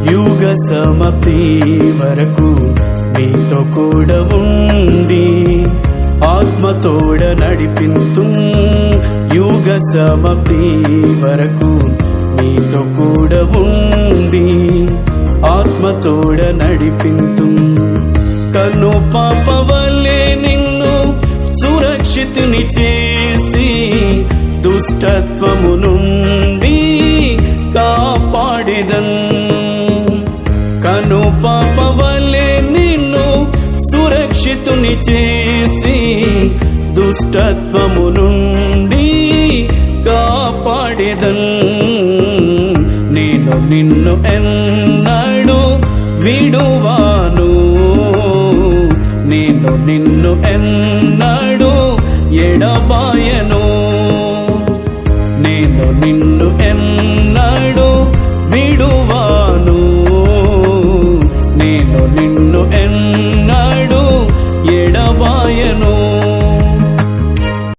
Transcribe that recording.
యుగ సమాప్తి వరకు మీతో కూడా ఉండి ఆత్మతోడ నడిపింతు. యుగ సమాప్తి వరకు మీతో కూడా ఉండి ఆత్మతోడ నడిపింతు. కను పాప వల్లే నిన్ను సురక్షితుని చేసి దుష్టత్వము నుండి కాపాడెదన్. కను పాప వల్లే నిన్ను సురక్షితుని చేసి దుష్టత్వము నుండి కాపాడెదన్. నేను నిన్ను ఎన్నడూ విడువాను, నేను నిన్ను ఎన్నడూ ఎడబాయను. నేను నిన్ను ఎన్నడూ విడువాను, నేను